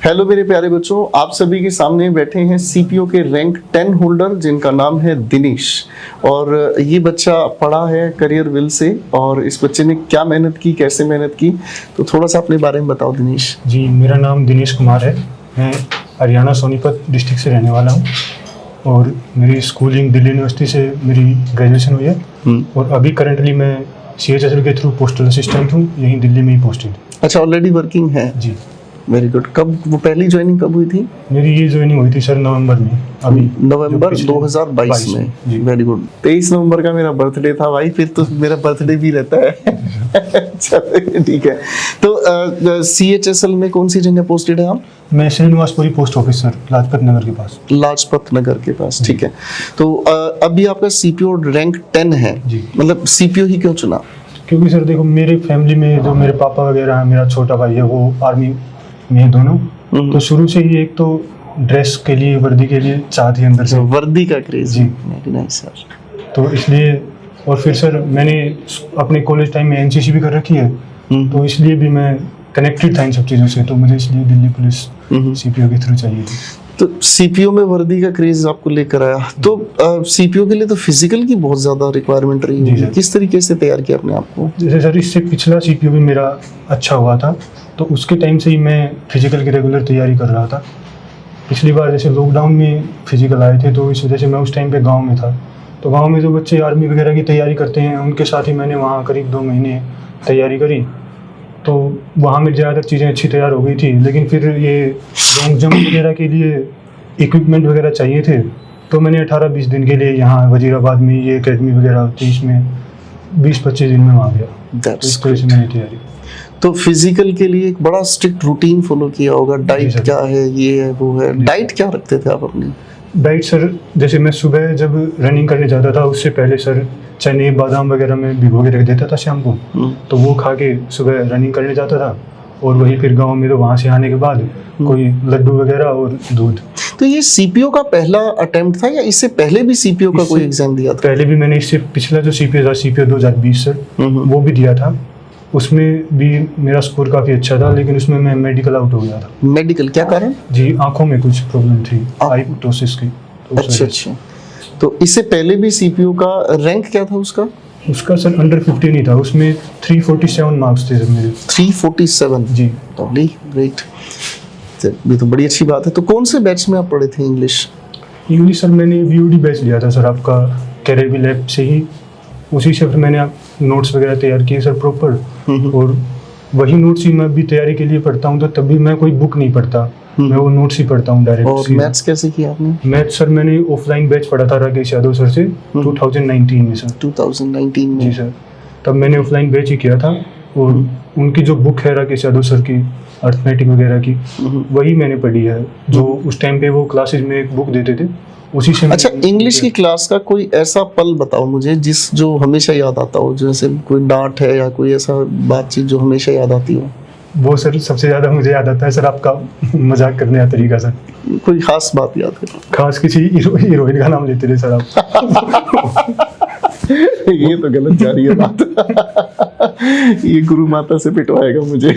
Hello मेरे प्यारे बच्चों, आप सभी के सामने बैठे हैं सीपीओ के रैंक 10 होल्डर जिनका नाम है दिनेश। और ये बच्चा पढ़ा है करियर विल से, और इस बच्चे ने क्या मेहनत की, कैसे मेहनत की, तो थोड़ा सा अपने बारे में बताओ दिनेश। जी, मेरा नाम दिनेश कुमार है। मैं हरियाणा सोनीपत डिस्ट्रिक्ट से रहने वाला हूँ और मेरी स्कूलिंग दिल्ली यूनिवर्सिटी से मेरी ग्रेजुएशन हुई है। और अभी करंटली मैं CHSL के थ्रू पोस्टल असिस्टेंट हूँ, यहीं दिल्ली में ही पोस्टेड। अच्छा, ऑलरेडी वर्किंग है। जी, वेरी गुड। कब वो पहली ज्वाइनिंग कब हुई थी? मेरी ये ज्वाइनिंग हुई थी सर नवंबर में, अभी नवंबर 2022 में। Very good. 23 नवंबर का मेरा बर्थडे था भाई, फिर तो मेरा बर्थडे भी रहता है। चलो ठीक है। तो CHSL में कौन सी जगह पोस्टेड है आप? मैं Srinivaspuri post office sir, Lajpat Nagar के पास। लाजपत नगर के पास, ठीक है। तो अभी आपका सीपीओ रैंक 10 है जी। मतलब सीपीओ ही क्यों चुना? क्योंकि सर देखो, मेरे फैमिली में जो मेरे पापा वगैरह हैं, मेरा छोटा भाई है, वो आर्मी में दोनों। तो शुरू से ही एक तो ड्रेस के लिए, वर्दी के लिए चाह थी अंदर से, वर्दी का क्रेज। जी। Very nice sir. तो इसलिए, और फिर सर मैंने अपने कॉलेज टाइम में NCC भी कर रखी है, तो इसलिए भी मैं कनेक्टेड था इन सब चीज़ों से, तो मुझे इसलिए दिल्ली पुलिस CPO के थ्रू चाहिए थी। तो सीपीओ में वर्दी का क्रेज आपको लेकर आया, तो सीपीओ के लिए तो फिजिकल की बहुत ज्यादा रिक्वायरमेंट रही है। किस तरीके से तैयार किया अपने आप को? जैसे सर, इससे पिछला CPO भी मेरा अच्छा हुआ था, तो उसके टाइम से ही मैं फिजिकल की रेगुलर तैयारी कर रहा था। पिछली बार जैसे लॉकडाउन में फिजिकल आए थे, तो इस वजह से मैं उस टाइम पे गांव में था। तो गांव में जो बच्चे आर्मी वगैरह की तैयारी करते हैं, उनके साथ ही मैंने वहाँ करीब 2 महीने तैयारी करी। तो वहाँ में ज़्यादातर चीज़ें अच्छी तैयार हो गई थी, लेकिन फिर ये लॉन्ग जंप वगैरह के लिए इक्विपमेंट वगैरह चाहिए थे। तो मैंने 18-20 दिन के लिए यहाँ वजीराबाद में ये एकेडमी वगैरह होती है, इसमें 20-25 दिन में वहाँ गया। इस तरह से मैंने तैयारी। तो फिजिकल के लिए एक बड़ा स्ट्रिक्ट रूटीन फॉलो किया होगा। डाइट क्या है, ये है, वो है। डाइट क्या रखते थे आप अपनी? डाइट सर, जैसे मैं सुबह जब रनिंग करने जाता था, उससे पहले सर चने बादाम वगैरह में भिगो के रख देता था शाम को। तो वो खा के सुबह रनिंग करने जाता था, और वही फिर गांव में तो वहाँ से आने के बाद कोई लड्डू वगैरह और दूध। तो ये सीपीओ का पहला अटेम्प्ट था या इससे पहले भी सीपीओ का कोई एग्जाम दिया था? पहले भी मैंने इससे पिछला जो CPO था, CPO 2020 सर, वो भी दिया था। उसमें भी मेरा स्कोर काफ़ी अच्छा था, लेकिन उसमें मैं मेडिकल आउट हो गया था। मेडिकल क्या कारण? जी, आंखों में कुछ प्रॉब्लम थी, आईप्टोसिस की। अच्छा। तो इससे पहले भी सीपीओ का रैंक क्या था उसका? उसका सर अंडर 15 ही था, उसमें 347 मार्क्स थे सर मेरे। 347? जी। Lovely, great. ये तो बड़ी अच्छी बात है। तो कौन से बैच में आप पढ़े थे इंग्लिश? इंग्लिश सर मैंने VOD बैच लिया था सर, आपका कैरियर विल ऐप से ही। उसी से फिर मैंने नोट्स वगैरह तैयार किए सर प्रॉपर, और वही नोट्स ही मैं भी तैयारी के लिए पढ़ता हूँ। तो तभी मैं कोई बुक नहीं पढ़ता, मैं वो नोट्स ही पढ़ता हूँ डायरेक्ट। और मैथ्स कैसे किया आपने? मैथ्स सर मैंने ऑफलाइन बैच पढ़ा था राकेश यादव सर से 2019 में सर। 2019 में? जी सर, तब मैंने ऑफलाइन बैच ही किया था। और उनकी जो बुक है राकेश यादव सर की, अर्थमेटिक वगैरह की, वही मैंने पढ़ी है। जो उस टाइम पे वो क्लासेज में एक बुक देते थे, उसी से। अच्छा, इंग्लिश की क्लास का कोई ऐसा पल बताओ मुझे जो हमेशा याद आता हो, जैसे कोई डांट है या कोई ऐसा बातचीत जो हमेशा याद आती हो? वो सर सबसे ज़्यादा मुझे याद आता है सर आपका मजाक करने का तरीका सर। कोई खास बात याद है? खास किसी हीरोइन का नाम लेते थे सर आप। ये तो गलत जा रही है बात। ये गुरु माता से पिटवाएगा मुझे।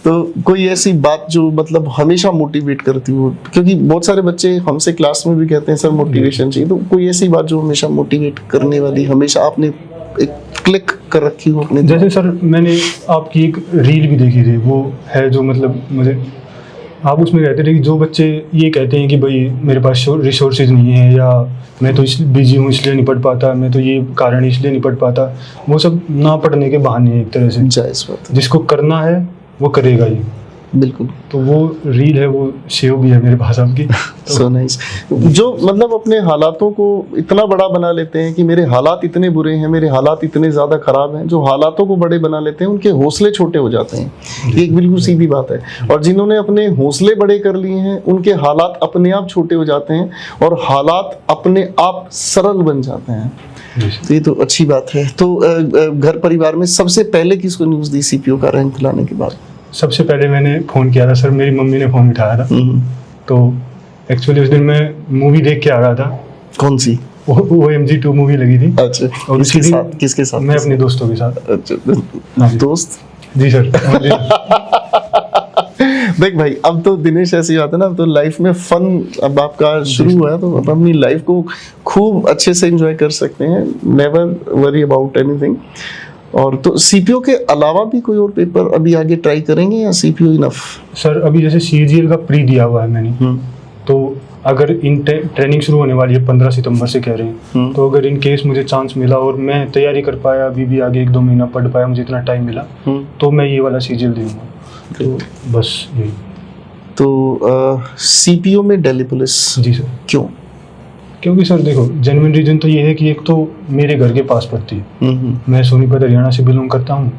तो कोई ऐसी बात जो मतलब हमेशा मोटिवेट करती हो, क्योंकि बहुत सारे बच्चे हमसे क्लास में भी कहते हैं सर मोटिवेशन चाहिए, तो कोई ऐसी बात जो हमेशा मोटिवेट करने वाली, हमेशा आपने एक क्लिक कर रखी हो अपने? जैसे सर मैंने आपकी एक रील भी देखी थी, वो है जो मतलब मुझे, आप उसमें कहते थे कि जो बच्चे ये कहते हैं कि भाई मेरे पास रिसोर्सेज नहीं है, या मैं तो बिजी हूँ इसलिए नहीं पढ़ पाता, मैं तो ये कारण इसलिए नहीं पढ़ पाता, वो सब ना पढ़ने के बहाने हैं एक तरह से। जायज़ बात है। जिसको करना है वो करेगा ही। बिल्कुल। तो वो रील है, वो सेव भी है मेरे पास आपकी। So nice. जो मतलब अपने हालातों को इतना बड़ा बना लेते हैं कि मेरे हालात इतने बुरे हैं, मेरे हालात इतने ज़्यादा ख़राब हैं, जो हालातों को बड़े बना लेते हैं उनके हौसले छोटे हो जाते हैं। ये एक बिल्कुल सीधी बात है। और जिन्होंने अपने हौसले बड़े कर लिए हैं, उनके हालात अपने आप छोटे हो जाते हैं और हालात अपने आप सरल बन जाते हैं। तो ये तो अच्छी बात है। तो घर परिवार में सबसे पहले किसको न्यूज़ दी सीपीओ का रैंक लाने के बाद? सबसे पहले मैंने फ़ोन किया था सर, मेरी मम्मी ने फ़ोन उठाया था। तो एक्चुअली उस दिन मैं मूवी देख के आ रहा था। कौन सी? OMG 2 मूवी लगी थी। अच्छा, और किसके साथ? मैं अपने दोस्तों के साथ। अच्छा, दोस्त? जी सर। देख भाई, अब तो दिनेश ऐसी बात है ना, अब तो लाइफ में फन अब आपका शुरू हुआ है, तो अब अपनी लाइफ को खूब अच्छे से एंजॉय कर सकते हैं, नेवर वरी अबाउट एनीथिंग। और तो सीपीओ के अलावा भी कोई और पेपर अभी आगे ट्राई करेंगे या सीपीओ इनफ? सर अभी जैसे सीजीएल का प्री दिया हुआ है मैंने, तो अगर इन ट्रेनिंग शुरू होने वाली है 15 सितंबर से कह रहे हैं, तो अगर इन केस मुझे चांस मिला और मैं तैयारी कर पाया, अभी भी आगे 1-2 महीना पढ़ पाया, मुझे इतना टाइम मिला, तो मैं ये वाला सीजीएल दूंगा। तो बस यही। तो सीपीओ में दिल्ली पुलिस? जी सर। क्यों? क्योंकि सर देखो, जेन्युइन रीजन तो ये है कि एक तो मेरे घर के पास पड़ती है, मैं सोनीपत हरियाणा से बिलोंग करता हूँ,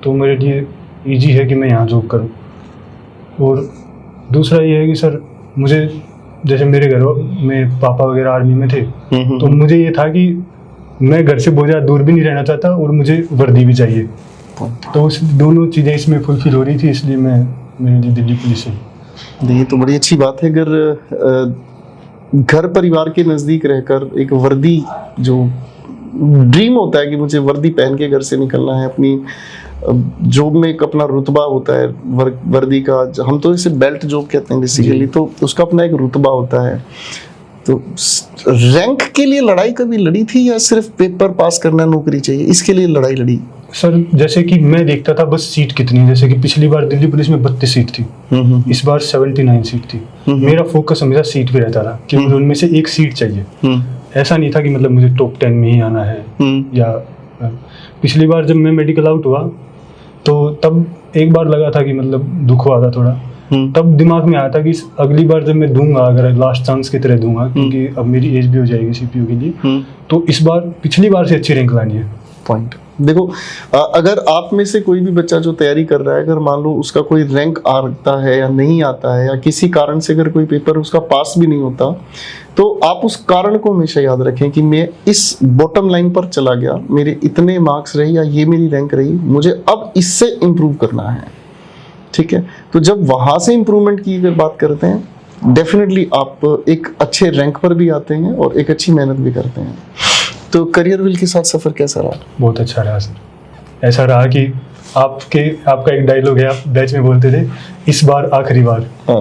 तो मेरे लिए ईजी है कि मैं यहाँ जॉब करूँ। और दूसरा ये है कि सर मुझे, जैसे मेरे घर में पापा वगैरह आर्मी में थे, तो मुझे ये था कि मैं घर से बहुत ज़्यादा दूर भी नहीं रहना चाहता और मुझे वर्दी भी चाहिए, तो उस दोनों चीज़ें इसमें फुलफिल हो रही थी, इसलिए मेरे लिए दिल्ली पुलिस है। ये तो बड़ी अच्छी बात है। अगर घर परिवार के नज़दीक रहकर एक वर्दी, जो ड्रीम होता है कि मुझे वर्दी पहन के घर से निकलना है, अपनी जॉब में एक अपना रुतबा होता है वर्दी का, हम तो इसे बेल्ट जॉब कहते हैं बेसिकली, तो उसका अपना एक रुतबा होता है। तो रैंक के लिए लड़ाई कभी लड़ी थी या सिर्फ पेपर पास करना, नौकरी चाहिए, इसके लिए लड़ाई लड़ी? सर जैसे कि मैं देखता था बस सीट कितनी, जैसे कि पिछली बार दिल्ली पुलिस में 32 सीट थी, इस बार 79 सीट थी, मेरा फोकस हमेशा सीट पे रहता था कि मुझे उनमें से एक सीट चाहिए। ऐसा नहीं था कि मतलब मुझे टॉप 10 में ही आना है। या पिछली बार जब मैं मेडिकल आउट हुआ, तो तब एक बार लगा था कि मतलब दुख हुआ था थोड़ा, तब दिमाग में आया था कि अगली बार जब मैं दूंगा, अगर लास्ट चांस की तरह दूंगा, क्योंकि अब मेरी एज भी हो जाएगी सीपीयू के लिए, तो इस बार पिछली बार से अच्छी रैंक लानी है। पॉइंट देखो, अगर आप में से कोई भी बच्चा जो तैयारी कर रहा है, अगर मान लो उसका कोई रैंक आता है या नहीं आता है, या किसी कारण से अगर कोई पेपर उसका पास भी नहीं होता, तो आप उस कारण को हमेशा याद रखें कि मैं इस बॉटम लाइन पर चला गया, मेरे इतने मार्क्स रहे या ये मेरी रैंक रही, मुझे अब इससे इम्प्रूव करना है। ठीक है, तो जब वहाँ से इम्प्रूवमेंट की अगर बात करते हैं, डेफिनेटली आप एक अच्छे रैंक पर भी आते हैं और एक अच्छी मेहनत भी करते हैं। तो करियर व्हील के साथ सफ़र कैसा रहा? बहुत अच्छा रहा सर। ऐसा रहा कि आपका एक डायलॉग है, आप बैच में बोलते थे, इस बार आखिरी बार। हाँ।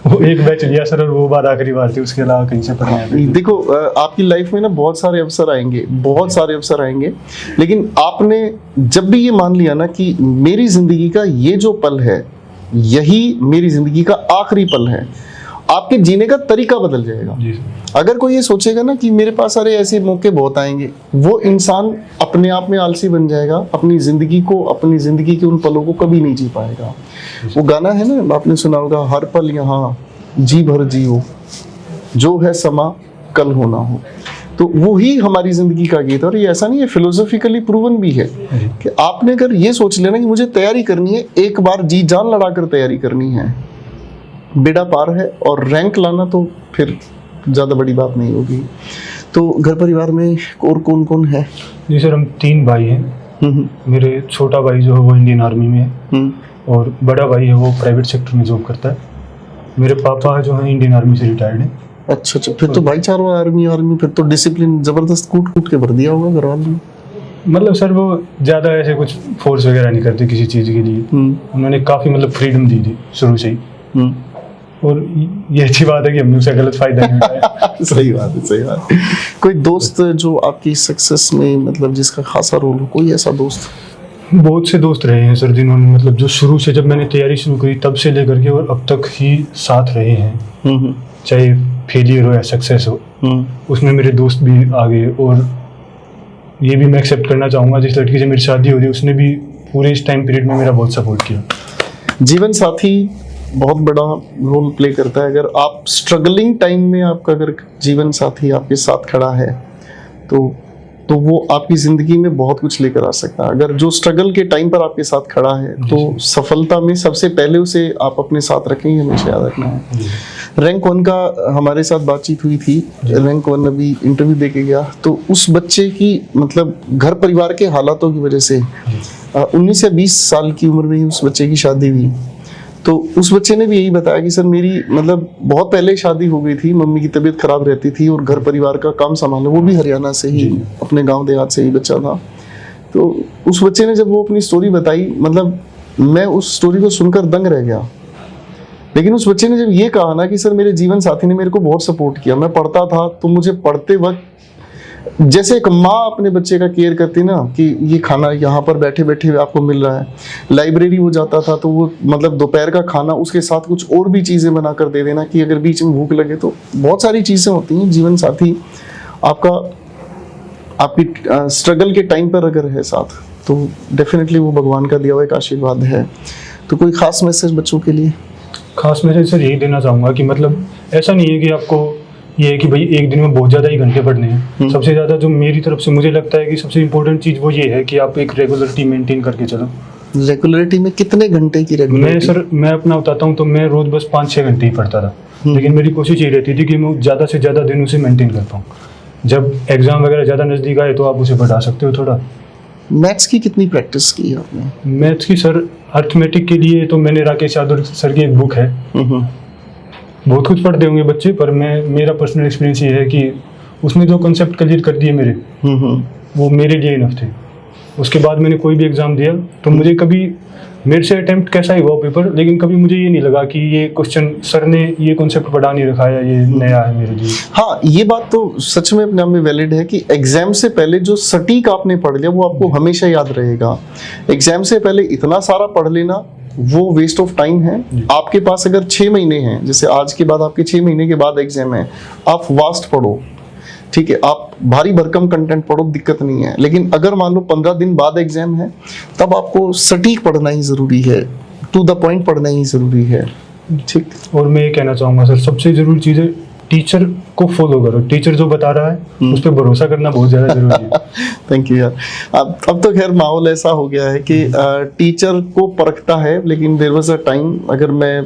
वो एक बैच लिया सर, और वो बार आखिरी बार थी, उसके अलावा कहीं से पढ़ने आया। देखो, आपकी लाइफ में ना बहुत सारे अवसर आएंगे, लेकिन आपने जब भी ये मान लिया ना कि मेरी जिंदगी का ये जो पल है, यही मेरी जिंदगी का आखिरी पल है, आपके जीने का तरीका बदल जाएगा। अगर कोई ये सोचेगा ना कि मेरे पास अरे ऐसे मौके बहुत आएंगे, वो इंसान अपने आप में आलसी बन जाएगा, अपनी जिंदगी के उन पलों को कभी नहीं जी पाएगा। वो गाना है ना, आपने सुना होगा, हर पल यहाँ जी भर जियो, जो है समा कल होना हो। तो वो ही हमारी जिंदगी का गीत है। और ये ऐसा नहीं है, फिलोसॉफिकली प्रूवन भी है कि आपने अगर ये सोच लेना कि मुझे तैयारी करनी है, एक बार जी जान लड़ाकर तैयारी करनी है, बेड़ा पार है, और रैंक लाना तो फिर ज़्यादा बड़ी बात नहीं होगी। तो घर परिवार में और कौन कौन है? जी सर, हम 3 भाई हैं। मेरे छोटा भाई जो है वो इंडियन आर्मी में है, और बड़ा भाई है वो प्राइवेट सेक्टर में जॉब करता है। मेरे पापा जो है इंडियन आर्मी से रिटायर्ड है। अच्छा, फिर तो भाईचारा आर्मी, फिर तो डिसिप्लिन जबरदस्त कूट के भर दिया होगा घर वालों ने। मतलब सर वो ज़्यादा ऐसे कुछ फोर्स वगैरह नहीं करते किसी चीज़ के लिए, उन्होंने काफ़ी मतलब फ्रीडम दी थी शुरू से ही। और ये अच्छी बात है कि हमने उसका गलत फायदा नहीं उठाया। सही बात है। कोई दोस्त जो आपकी सक्सेस में मतलब जिसका खासा रोल हो, कोई ऐसा दोस्त? बहुत से दोस्त रहे हैं सर, जिन्होंने मतलब जो शुरू से, जब मैंने तैयारी शुरू करी तब से लेकर के और अब तक ही साथ रहे हैं, चाहे फेलियर हो या सक्सेस हो, उसमें मेरे दोस्त भी आ गए। और ये भी मैं एक्सेप्ट करना चाहूँगा, जिस लड़की से मेरी शादी हो रही है उसने भी पूरे इस टाइम पीरियड में मेरा बहुत सपोर्ट किया। जीवन साथी बहुत बड़ा रोल प्ले करता है। अगर आप स्ट्रगलिंग टाइम में आपका अगर जीवन साथी आपके साथ खड़ा है, तो वो आपकी ज़िंदगी में बहुत कुछ लेकर आ सकता है। अगर जो स्ट्रगल के टाइम पर आपके साथ खड़ा है, तो सफलता में सबसे पहले उसे आप अपने साथ रखेंगे, हमेशा याद रखना है। रैंक 1 का हमारे साथ बातचीत हुई थी, रैंक 1 अभी इंटरव्यू दे के गया, तो उस बच्चे की मतलब घर परिवार के हालातों की वजह से 19 या 20 साल की उम्र में ही उस बच्चे की शादी हुई। तो उस बच्चे ने भी यही बताया कि सर मेरी मतलब बहुत पहले शादी हो गई थी, मम्मी की तबीयत खराब रहती थी और घर परिवार का काम संभालना, वो भी हरियाणा से ही, अपने गांव देहात से ही बच्चा था। तो उस बच्चे ने जब वो अपनी स्टोरी बताई, मतलब मैं उस स्टोरी को सुनकर दंग रह गया लेकिन उस बच्चे ने जब ये कहा ना कि सर मेरे जीवन साथी ने मेरे को बहुत सपोर्ट किया, मैं पढ़ता था तो मुझे पढ़ते वक्त जैसे एक माँ अपने बच्चे का केयर करती ना कि ये खाना यहाँ पर बैठे बैठे आपको मिल रहा है, लाइब्रेरी वो जाता था तो वो मतलब दोपहर का खाना उसके साथ कुछ और भी चीज़ें बना कर दे देना कि अगर बीच में भूख लगे, तो बहुत सारी चीज़ें होती हैं। जीवन साथी आपका आपकी स्ट्रगल के टाइम पर अगर है साथ, तो डेफिनेटली वो भगवान का दिया हुआ एक आशीर्वाद है। तो कोई खास मैसेज बच्चों के लिए? खास मैसेज सर यही देना चाहूँगा कि मतलब ऐसा नहीं है कि आपको ये है कि भाई एक दिन में बहुत ज़्यादा ही घंटे पढ़ने हैं। सबसे ज़्यादा जो मेरी तरफ से मुझे लगता है कि सबसे इम्पोर्टेंट चीज़ वो ये है कि आप एक रेगुलरिटी मेंटेन करके चलो। रेगुलरिटी में कितने घंटे की रेगुलरिटी? मैं अपना बताता हूँ तो मैं रोज़ बस 5-6 घंटे ही पढ़ता था, लेकिन मेरी कोशिश ये रहती थी कि मैं ज़्यादा से ज़्यादा दिन उसे मेंटेन कर पाऊँ। जब एग्ज़ाम वगैरह ज़्यादा नज़दीक आए तो आप उसे बढ़ा सकते हो थोड़ा। मैथ्स की कितनी प्रैक्टिस की है आपने? मैथ्स की सर अर्थमेटिक के लिए तो मैंने राकेश यादव सर की एक बुक है, बहुत कुछ पढ़ते होंगे बच्चे, पर मेरा पर्सनल एक्सपीरियंस ये है कि उसने जो कॉन्सेप्ट क्लियर कर दिए मेरे, वो मेरे लिए इनफ थे। उसके बाद मैंने कोई भी एग्ज़ाम दिया तो मुझे कभी मेरे से अटेम्प्ट कैसा ही हुआ पेपर, लेकिन कभी मुझे ये नहीं लगा कि ये क्वेश्चन सर ने ये कॉन्सेप्ट पढ़ा नहीं रखा है, ये नया है मेरे लिए। हाँ, ये बात तो सच में अपने आप में वैलिड है कि एग्जाम से पहले जो सटीक आपने पढ़ लिया वो आपको हमेशा याद रहेगा। एग्जाम से पहले इतना सारा पढ़ लेना वो वेस्ट ऑफ टाइम है। आपके पास अगर 6 महीने हैं, जैसे आज के बाद आपके 6 महीने के बाद एग्जाम है, आप वास्ट पढ़ो, ठीक है, आप भारी भरकम कंटेंट पढ़ो, दिक्कत नहीं है। लेकिन अगर मान लो 15 दिन बाद एग्जाम है, तब आपको सटीक पढ़ना ही जरूरी है, टू द पॉइंट पढ़ना ही जरूरी है, ठीक। और मैं ये कहना चाहूँगा सर, सबसे जरूरी चीज़ है टीचर को फॉलो करो। टीचर जो बता रहा है उस पर भरोसा करना बहुत ज़्यादा जरूरी है। थैंक यू यार। अब तो खैर माहौल ऐसा हो गया है कि टीचर को परखता है, लेकिन देयर वाज अ टाइम, अगर मैं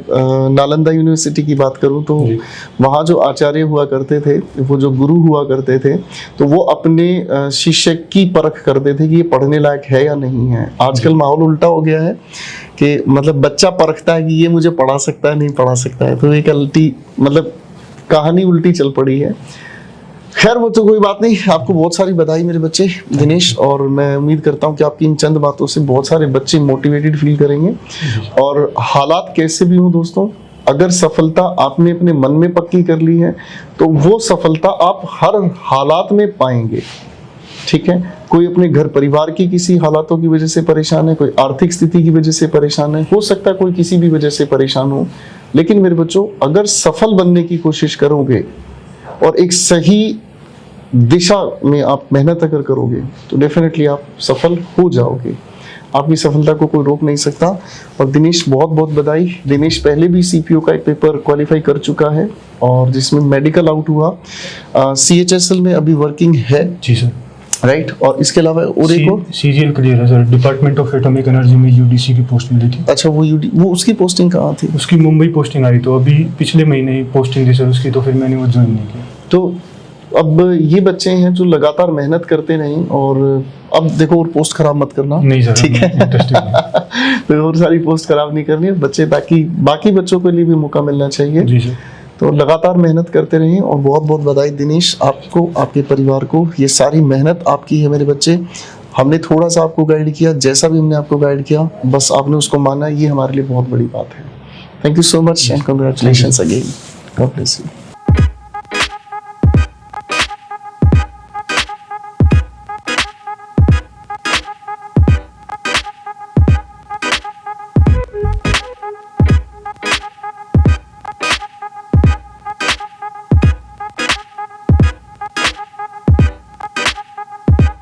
नालंदा यूनिवर्सिटी की बात करूं तो वहाँ जो आचार्य हुआ करते थे, वो जो गुरु हुआ करते थे, तो वो अपने शिष्य की परख करते थे कि ये पढ़ने लायक है या नहीं है। आजकल माहौल उल्टा हो गया है कि मतलब बच्चा परखता है कि ये मुझे पढ़ा सकता है नहीं पढ़ा सकता है, तो एक उल्टी मतलब कहानी उल्टी चल पड़ी है। खैर वो तो कोई बात नहीं। आपको बहुत सारी बधाई मेरे बच्चे दिनेश, और मैं उम्मीद करता हूँ कि आपकी इन चंद बातों से बहुत सारे बच्चे मोटिवेटेड फील करेंगे। और हालात कैसे भी हों दोस्तों, अगर सफलता आपने अपने मन में पक्की कर ली है तो वो सफलता आप हर हालात में पाएंगे, ठीक है। कोई अपने घर परिवार की किसी हालातों की वजह से परेशान है, कोई आर्थिक स्थिति की वजह से परेशान है, हो सकता है कोई किसी भी वजह से परेशान हो, लेकिन मेरे बच्चों अगर सफल बनने की कोशिश करोगे और एक सही दिशा में आप मेहनत अगर करोगे तो डेफिनेटली आप सफल हो जाओगे। आपकी सफलता को कोई रोक नहीं सकता। और दिनेश बहुत बहुत बधाई। दिनेश पहले भी सीपीओ का एक पेपर क्वालिफाई कर चुका है और जिसमें मेडिकल आउट हुआ। CHSL में अभी वर्किंग है जी सर, राइट। और इसके अलावा और एक और CGL क्लियर है sir, department of atomic energy में UDC की पोस्ट मिली थी। अच्छा, वो उसकी पोस्टिंग कहाँ थी? उसकी मुंबई पोस्टिंग आई, तो अभी पिछले महीने ही पोस्टिंग थी सर उसकी, तो फिर मैंने वो ज्वाइन नहीं किया। तो अब ये बच्चे हैं जो लगातार मेहनत करते रहें, और अब देखो और पोस्ट खराब मत करना, नहीं सर, ठीक है। इंटरेस्टिंग तो और सारी पोस्ट खराब नहीं करनी है बच्चे, ताकि बाकी बच्चों के लिए भी मौका मिलना चाहिए। जी सर। तो लगातार मेहनत करते रहें, और बहुत बहुत बधाई दिनेश आपको, आपके परिवार को। ये सारी मेहनत आपकी है मेरे बच्चे। हमने थोड़ा सा आपको गाइड किया, जैसा भी हमने आपको गाइड किया बस आपने उसको माना, ये हमारे लिए बहुत बड़ी बात है। Thank you so much and congratulations again. God bless you.